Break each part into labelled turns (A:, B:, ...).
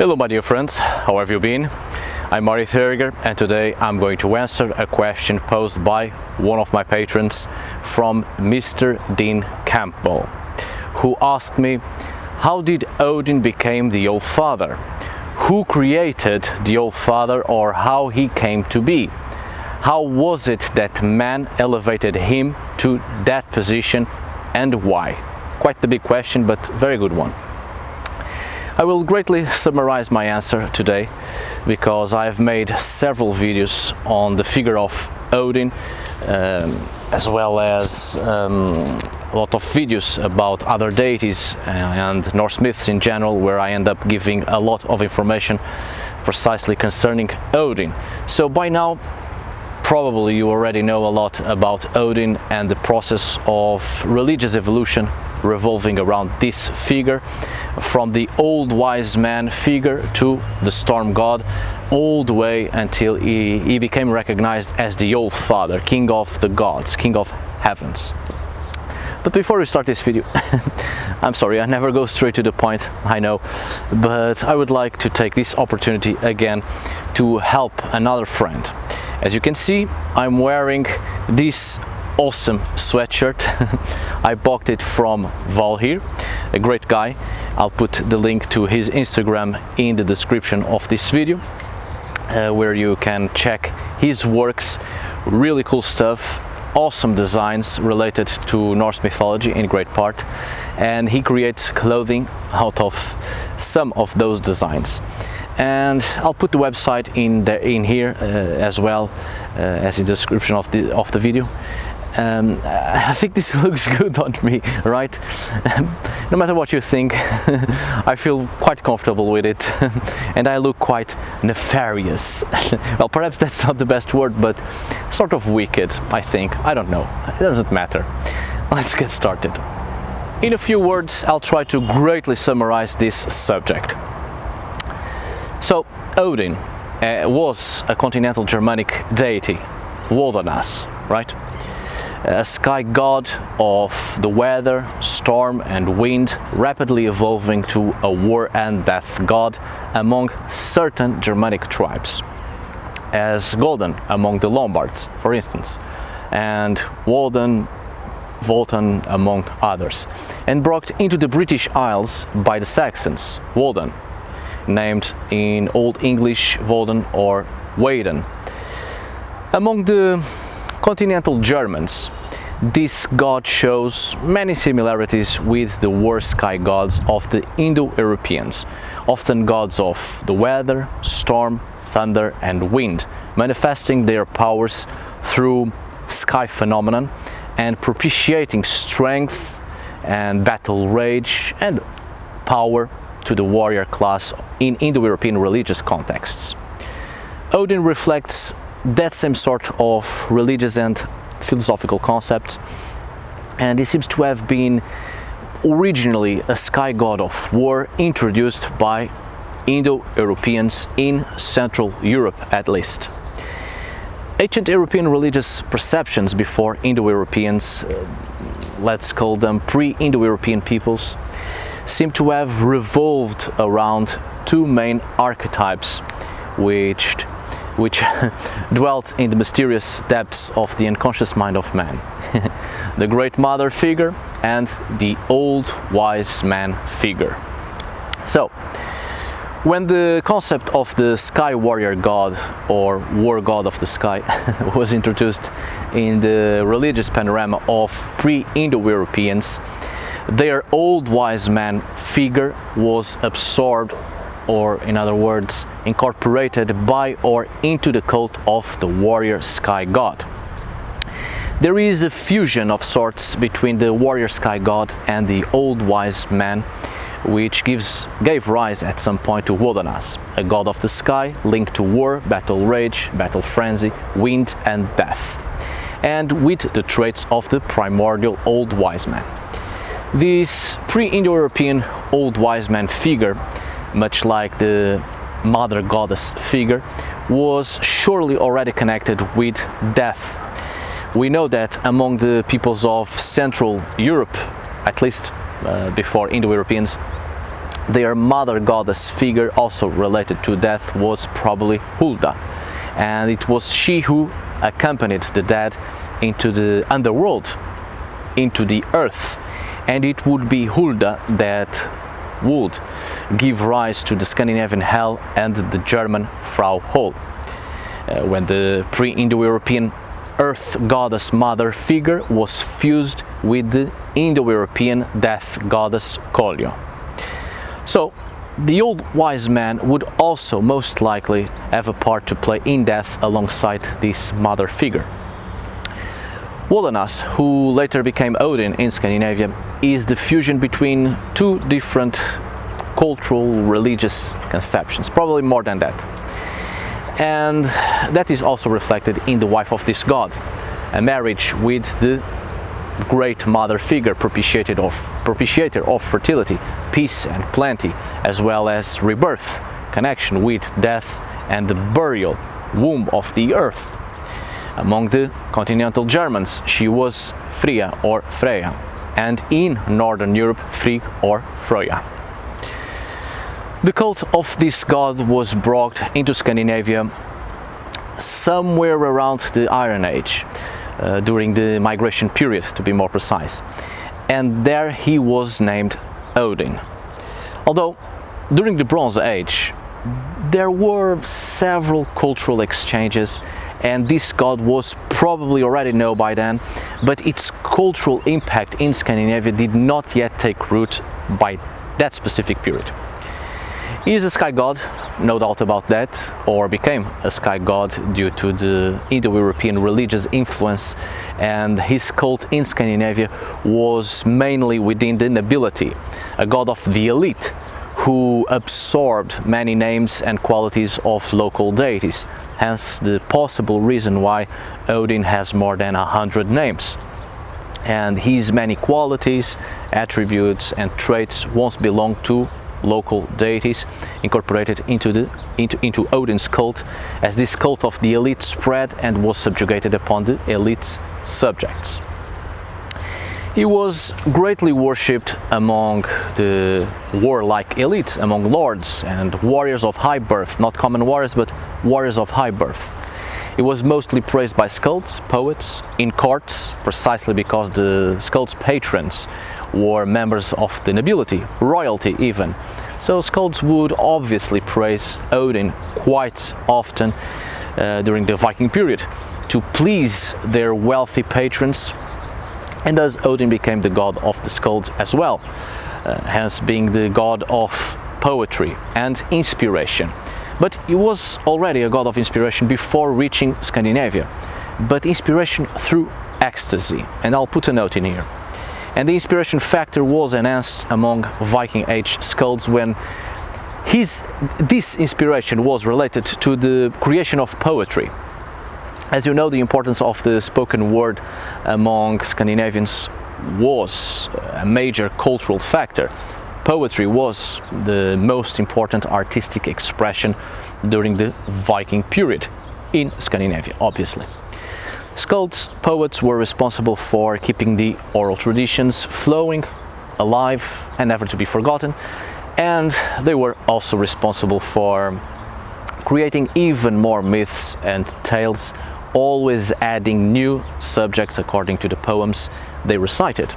A: Hello my dear friends, how have you been? I'm Alfather and today I'm going to answer a question posed by one of my patrons from Mr. Dean Campbell, who asked me, how did Odin become the Alfather? Who created the Alfather, or how he came to be? How was it that man elevated him to that position and why? Quite the big question, but very good one. I will greatly summarize my answer today because I've made several videos on the figure of Odin, as well as a lot of videos about other deities and Norse myths in general, where I end up giving a lot of information precisely concerning Odin. So by now probably you already know a lot about Odin and the process of religious evolution revolving around this figure, from the old wise man figure to the storm god, all the way until he became recognized as the Alfather, king of the gods, king of heavens. But before we start this video, I'm sorry, I never go straight to the point, I know, but I would like to take this opportunity again to help another friend. As you can see, I'm wearing this awesome sweatshirt. I bought it from Valhyr, a great guy. I'll put the link to his Instagram in the description of this video, where you can check his works. Really cool stuff, awesome designs related to Norse mythology in great part, and he creates clothing out of some of those designs. And I'll put the website in here as well as in the description of the video. I think this looks good on me, right? No matter what you think, I feel quite comfortable with it and I look quite nefarious. Well, perhaps that's not the best word, but sort of wicked, I think. I don't know, it doesn't matter. Let's get started. In a few words, I'll try to greatly summarize this subject. So, Odin was a continental Germanic deity, Wodanas, right? A sky god of the weather, storm and wind, rapidly evolving to a war and death god among certain Germanic tribes, as Golden among the Lombards, for instance, and Woden, Wotan among others, and brought into the British Isles by the Saxons, Woden, named in Old English Woden or Waden. Among the continental Germans, this god shows many similarities with the war sky gods of the Indo-Europeans, often gods of the weather, storm, thunder and wind, manifesting their powers through sky phenomenon and propitiating strength and battle rage and power to the warrior class in Indo-European religious contexts. Odin reflects that same sort of religious and philosophical concept, and he seems to have been originally a sky god of war introduced by Indo-Europeans in Central Europe at least. Ancient European religious perceptions before Indo-Europeans, let's call them pre-Indo-European peoples, seem to have revolved around two main archetypes which dwelt in the mysterious depths of the unconscious mind of man. The Great Mother figure and the Old Wise Man figure. So, when the concept of the Sky Warrior God or War God of the Sky was introduced in the religious panorama of pre-Indo-Europeans, their Old Wise Man figure was absorbed, or in other words, incorporated by or into the cult of the warrior sky god. There is a fusion of sorts between the warrior sky god and the old wise man, which gave rise at some point to Wodanas, a god of the sky linked to war, battle rage, battle frenzy, wind and death, and with the traits of the primordial old wise man. This pre-Indo-European old wise man figure, much like the mother goddess figure, was surely already connected with death. We know that among the peoples of Central Europe, at least before Indo-Europeans, their mother goddess figure, also related to death, was probably Hulda, and it was she who accompanied the dead into the underworld, into the earth, and it would be Hulda that would give rise to the Scandinavian Hell and the German Frau Hol, when the pre-Indo-European earth goddess mother figure was fused with the Indo-European death goddess Kolja. So the old wise man would also most likely have a part to play in death alongside this mother figure. Wodanas, who later became Odin in Scandinavia, is the fusion between two different cultural, religious conceptions, probably more than that. And that is also reflected in the wife of this god, a marriage with the great mother figure, propitiator of fertility, peace and plenty, as well as rebirth, connection with death and the burial, womb of the earth. Among the continental Germans, she was Freya or Freya, and in Northern Europe, Frigg or Froya. The cult of this god was brought into Scandinavia somewhere around the Iron Age, during the migration period, to be more precise, and there he was named Odin. Although during the Bronze Age there were several cultural exchanges, and this god was probably already known by then, but its cultural impact in Scandinavia did not yet take root by that specific period. He is a sky god, no doubt about that, or became a sky god due to the Indo-European religious influence, and his cult in Scandinavia was mainly within the nobility, a god of the elite who absorbed many names and qualities of local deities, hence the possible reason why Odin has more than 100 names. And his many qualities, attributes and traits once belonged to local deities, incorporated into Odin's cult, as this cult of the elite spread and was subjugated upon the elite's subjects. He was greatly worshipped among the warlike elite, among lords and warriors of high birth, not common warriors, but warriors of high birth. He was mostly praised by skalds, poets, in courts, precisely because the skalds' patrons were members of the nobility, royalty even. So skalds would obviously praise Odin quite often during the Viking period to please their wealthy patrons, and thus Odin became the god of the skalds as well, hence being the god of poetry and inspiration. But he was already a god of inspiration before reaching Scandinavia, but inspiration through ecstasy, and I'll put a note in here. And the inspiration factor was enhanced among Viking Age skalds when this inspiration was related to the creation of poetry. As you know, the importance of the spoken word among Scandinavians was a major cultural factor. Poetry was the most important artistic expression during the Viking period in Scandinavia, obviously. Skalds, poets, were responsible for keeping the oral traditions flowing, alive and never to be forgotten, and they were also responsible for creating even more myths and tales, always adding new subjects according to the poems they recited.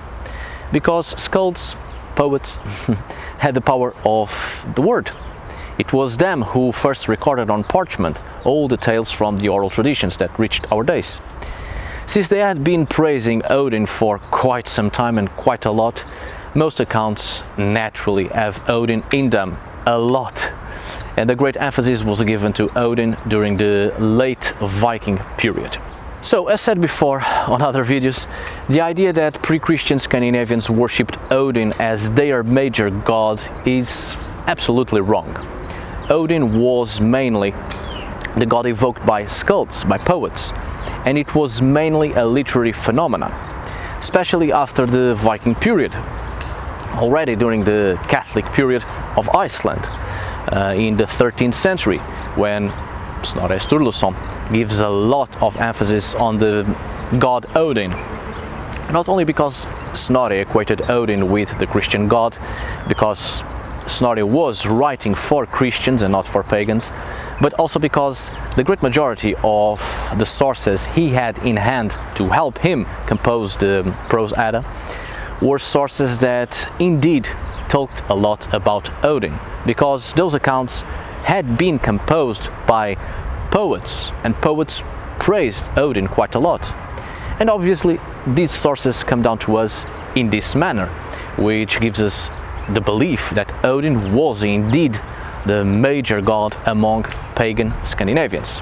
A: Because skalds, poets, had the power of the word. It was them who first recorded on parchment all the tales from the oral traditions that reached our days. Since they had been praising Odin for quite some time and quite a lot, most accounts naturally have Odin in them a lot. And a great emphasis was given to Odin during the late Viking period. So, as said before on other videos, the idea that pre-Christian Scandinavians worshipped Odin as their major god is absolutely wrong. Odin was mainly the god evoked by skalds, by poets, and it was mainly a literary phenomenon, especially after the Viking period, already during the Catholic period of Iceland in the 13th century, when Snorri Sturluson gives a lot of emphasis on the god Odin. Not only because Snorri equated Odin with the Christian god, because Snorri was writing for Christians and not for pagans, but also because the great majority of the sources he had in hand to help him compose the Prose Edda were sources that indeed talked a lot about Odin, because those accounts had been composed by poets, and poets praised Odin quite a lot. And obviously these sources come down to us in this manner, which gives us the belief that Odin was indeed the major god among pagan Scandinavians.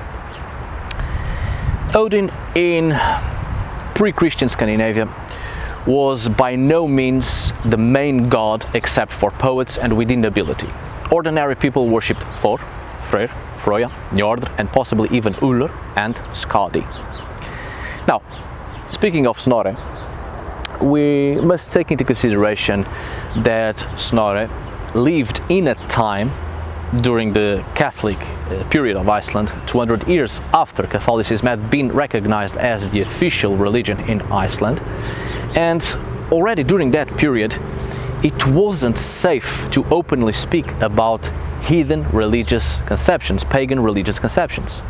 A: Odin in pre-Christian Scandinavia was by no means the main god except for poets and within nobility. Ordinary people worshipped Thor, Freyr, Freya, Njordr, and possibly even Ullr and Skadi. Now, speaking of Snorri, we must take into consideration that Snorri lived in a time during the Catholic period of Iceland, 200 years after Catholicism had been recognized as the official religion in Iceland. And already during that period, it wasn't safe to openly speak about heathen religious conceptions, pagan religious conceptions.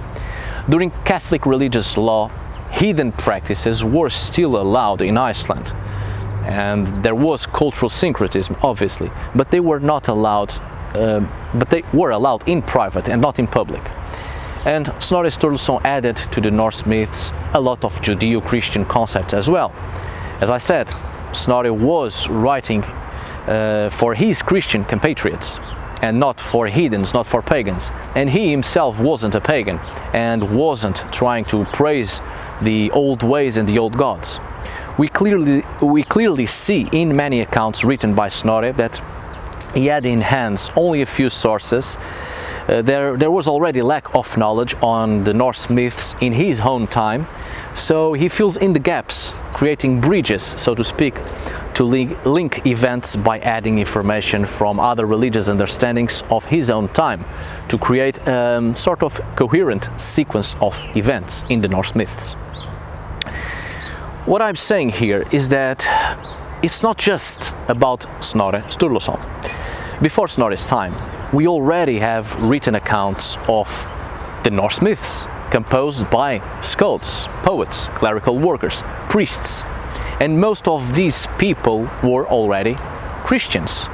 A: During Catholic religious law, heathen practices were still allowed in Iceland, and there was cultural syncretism, obviously, but they were not allowed. But they were allowed in private and not in public. And Snorri Sturluson added to the Norse myths a lot of Judeo-Christian concepts as well. As I said, Snorri was writing for his Christian compatriots and not for heathens, not for pagans. And he himself wasn't a pagan and wasn't trying to praise the old ways and the old gods. We clearly see in many accounts written by Snorri that he had in hands only a few sources. There was already lack of knowledge on the Norse myths in his own time, so he fills in the gaps, creating bridges, so to speak, to link events by adding information from other religious understandings of his own time, to create a sort of coherent sequence of events in the Norse myths. What I'm saying here is that it's not just about Snorri Sturluson. Before Snorri's time, we already have written accounts of the Norse myths, composed by skalds, poets, clerical workers, priests, and most of these people were already Christians,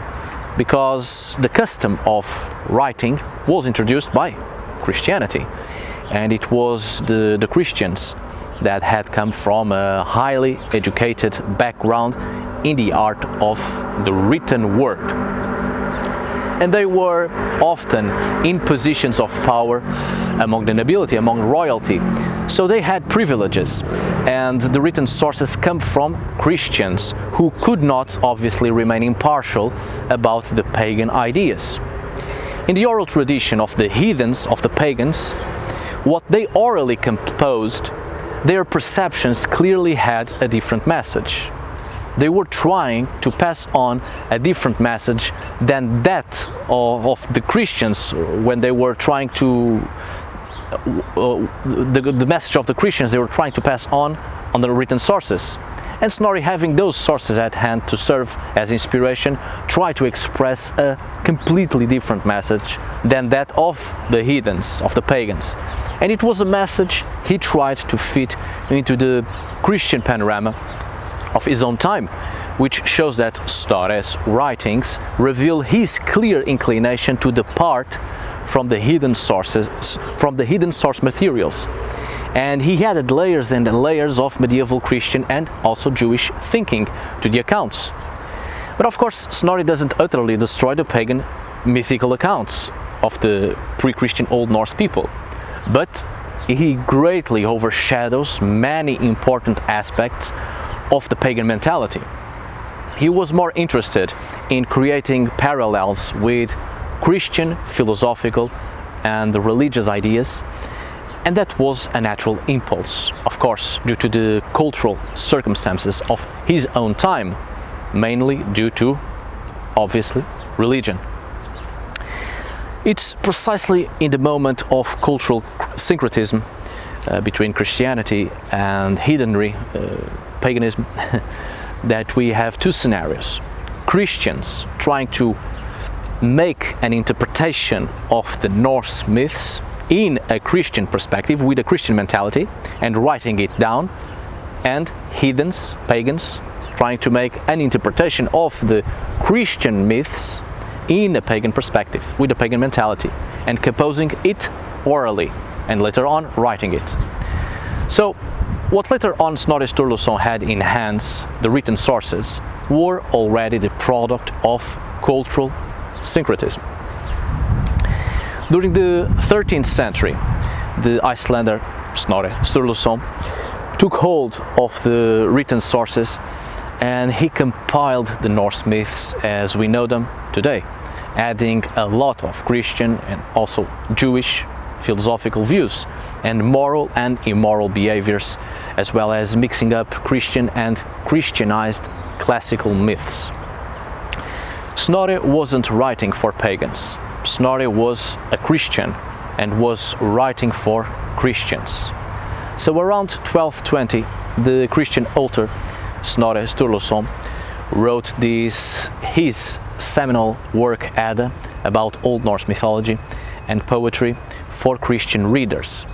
A: because the custom of writing was introduced by Christianity, and it was the Christians that had come from a highly educated background in the art of the written word. And they were often in positions of power among the nobility, among royalty. So they had privileges, and the written sources come from Christians who could not obviously remain impartial about the pagan ideas. In the oral tradition of the heathens, of the pagans, what they orally composed, their perceptions clearly had a different message. They were trying to pass on a different message than that of the Christians when they were trying to the message of the Christians they were trying to pass on the written sources. And Snorri, having those sources at hand to serve as inspiration, tried to express a completely different message than that of the heathens, of the pagans. And it was a message he tried to fit into the Christian panorama of his own time, which shows that Snorri's writings reveal his clear inclination to depart from the hidden sources, from the hidden source materials. And he added layers and layers of medieval Christian and also Jewish thinking to the accounts. But of course, Snorri doesn't utterly destroy the pagan mythical accounts of the pre-Christian Old Norse people, but he greatly overshadows many important aspects of the pagan mentality. He was more interested in creating parallels with Christian philosophical and religious ideas, and that was a natural impulse, of course, due to the cultural circumstances of his own time, mainly due to, obviously, religion. It's precisely in the moment of cultural syncretism between Christianity and heathenry, paganism, that we have two scenarios. Christians trying to make an interpretation of the Norse myths in a Christian perspective, with a Christian mentality, and writing it down, and heathens, pagans, trying to make an interpretation of the Christian myths in a pagan perspective, with a pagan mentality, and composing it orally, and later on writing it. So, what later on Snorri Sturluson had in hands, the written sources, were already the product of cultural syncretism. During the 13th century, the Icelander Snorri Sturluson took hold of the written sources, and he compiled the Norse myths as we know them today, adding a lot of Christian and also Jewish philosophical views and moral and immoral behaviors, as well as mixing up Christian and Christianized classical myths. Snorri wasn't writing for pagans. Snorri was a Christian and was writing for Christians. So around 1220, the Christian author Snorri Sturluson wrote his seminal work Edda about Old Norse mythology and poetry for Christian readers.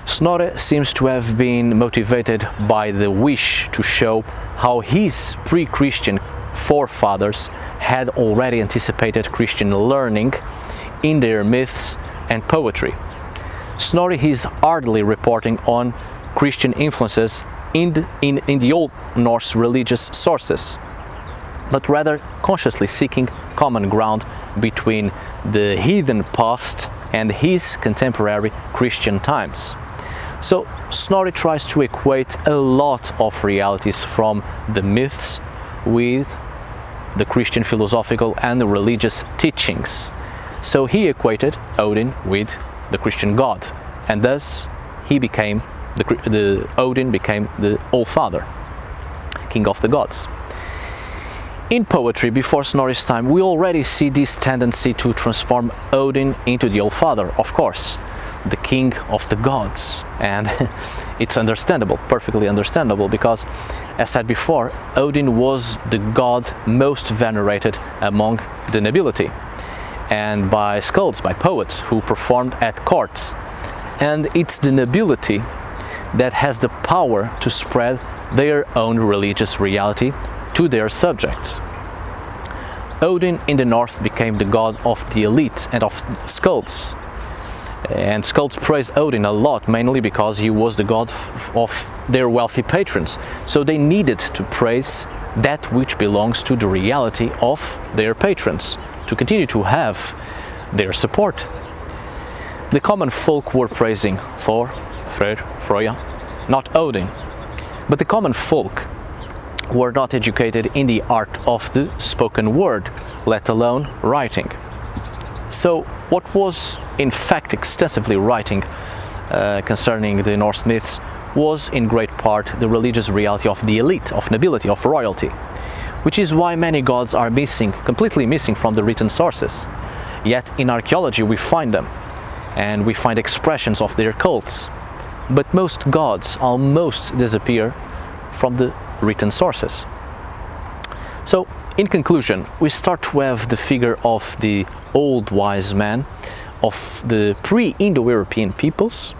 A: Snorri seems to have been motivated by the wish to show how his pre-Christian forefathers had already anticipated Christian learning in their myths and poetry. Snorri is hardly reporting on Christian influences in the Old Norse religious sources, but rather consciously seeking common ground between the heathen past and his contemporary Christian times. So Snorri tries to equate a lot of realities from the myths with the Christian philosophical and the religious teachings. So he equated Odin with the Christian god, and thus Odin became the Alfather, king of the gods. In poetry, before Snorri's time, we already see this tendency to transform Odin into the Alfather, of course, the king of the gods. And it's understandable, perfectly understandable, because, as said before, Odin was the god most venerated among the nobility, and by skalds, by poets who performed at courts. And it's the nobility that has the power to spread their own religious reality to their subjects. Odin in the north became the god of the elite and of skalds. And skalds praised Odin a lot, mainly because he was the god of their wealthy patrons. So they needed to praise that which belongs to the reality of their patrons, to continue to have their support. The common folk were praising Thor, Freyr, Freya, not Odin. But the common folk were not educated in the art of the spoken word, let alone writing. So what was in fact extensively writing concerning the Norse myths was in great part the religious reality of the elite, of nobility, of royalty, which is why many gods are missing, completely missing from the written sources. Yet in archaeology we find them, and we find expressions of their cults. But most gods almost disappear from the written sources. So, in conclusion, we start to have the figure of the old wise man of the pre-Indo-European peoples.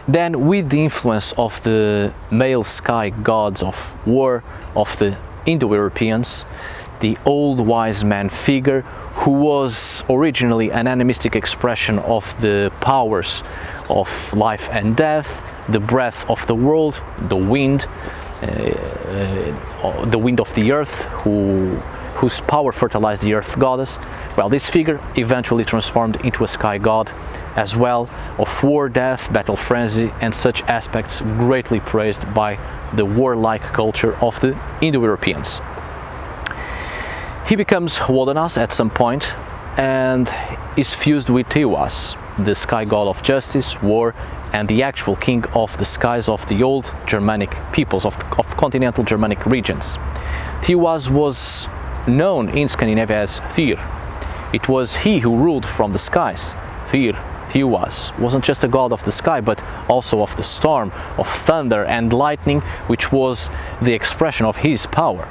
A: Then, with the influence of the male sky gods of war of the Indo-Europeans, the old wise man figure, who was originally an animistic expression of the powers of life and death, the breath of the world, the wind of the earth, whose power fertilized the earth goddess. Well, this figure eventually transformed into a sky god as well, of war, death, battle frenzy, and such aspects greatly praised by the warlike culture of the Indo-Europeans. He becomes Wodanas at some point and is fused with Tiwas, the sky god of justice, war, and the actual king of the skies of the old Germanic peoples, of continental Germanic regions. Tiwas was known in Scandinavia as Valhyr. It was he who ruled from the skies. Tiwas wasn't just a god of the sky, but also of the storm, of thunder and lightning, which was the expression of his power.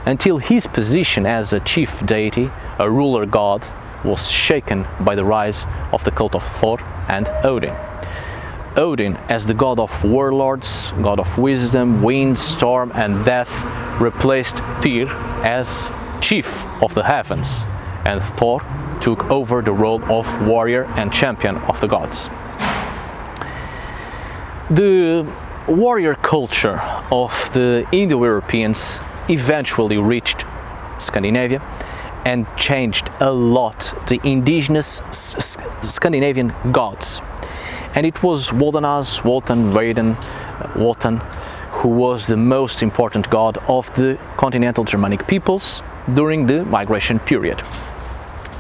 A: until his position as a chief deity, a ruler god, was shaken by the rise of the cult of Thor and Odin. Odin, as the god of warlords, god of wisdom, wind, storm and death, replaced Tyr as chief of the heavens, and Thor took over the role of warrior and champion of the gods. The warrior culture of the Indo-Europeans eventually reached Scandinavia and changed a lot the indigenous Scandinavian gods. And it was Wotan, who was the most important god of the continental Germanic peoples during the migration period.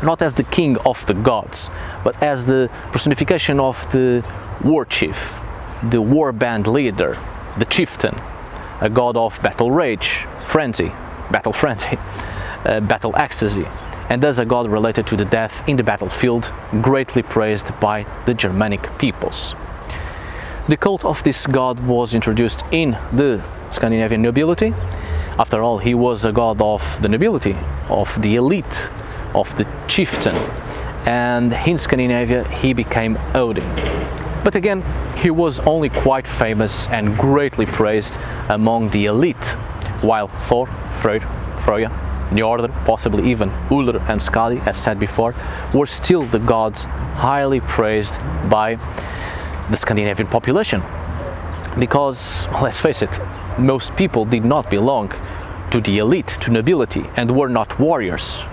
A: Not as the king of the gods, but as the personification of the war chief, the war band leader, the chieftain, a god of battle rage, battle ecstasy, and thus a god related to the death in the battlefield, greatly praised by the Germanic peoples. The cult of this god was introduced in the Scandinavian nobility. After all, he was a god of the nobility, of the elite, of the chieftain, and in Scandinavia he became Odin. But again, he was only quite famous and greatly praised among the elite, while Thor, Freyja, Njordr, possibly even Ullr and Skadi, as said before, were still the gods highly praised by the Scandinavian population. Because, let's face it, most people did not belong to the elite, to nobility, and were not warriors,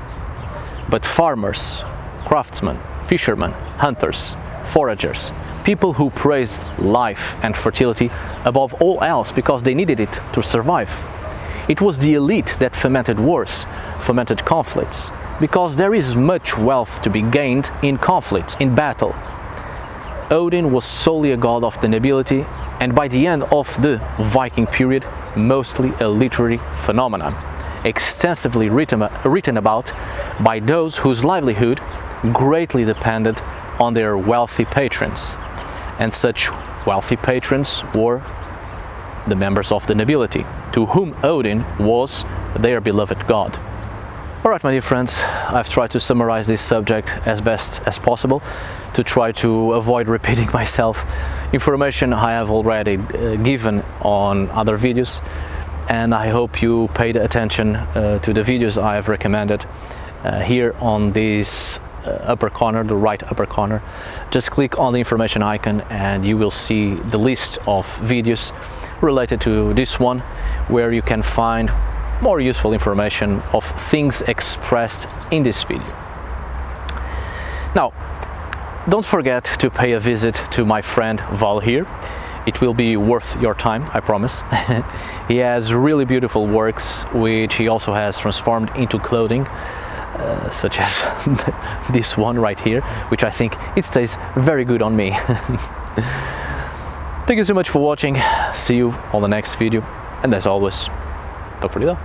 A: but farmers, craftsmen, fishermen, hunters, foragers, people who praised life and fertility above all else because they needed it to survive. It was the elite that fomented wars, fomented conflicts, because there is much wealth to be gained in conflicts, in battle. Odin was solely a god of the nobility, and by the end of the Viking period, mostly a literary phenomenon, extensively written about by those whose livelihood greatly depended on their wealthy patrons. And such wealthy patrons were the members of the nobility, to whom Odin was their beloved god. Alright, my dear friends, I've tried to summarize this subject as best as possible to try to avoid repeating myself. Information I have already given on other videos, and I hope you paid attention to the videos I have recommended here on this upper corner, the right upper corner. Just click on the information icon and you will see the list of videos related to this one, where you can find more useful information of things expressed in this video. Now, don't forget to pay a visit to my friend Valhyr. It will be worth your time, I promise. He has really beautiful works, which he also has transformed into clothing, such as this one right here, which I think it stays very good on me. Thank you so much for watching. See you on the next video, and as always, tack för idag.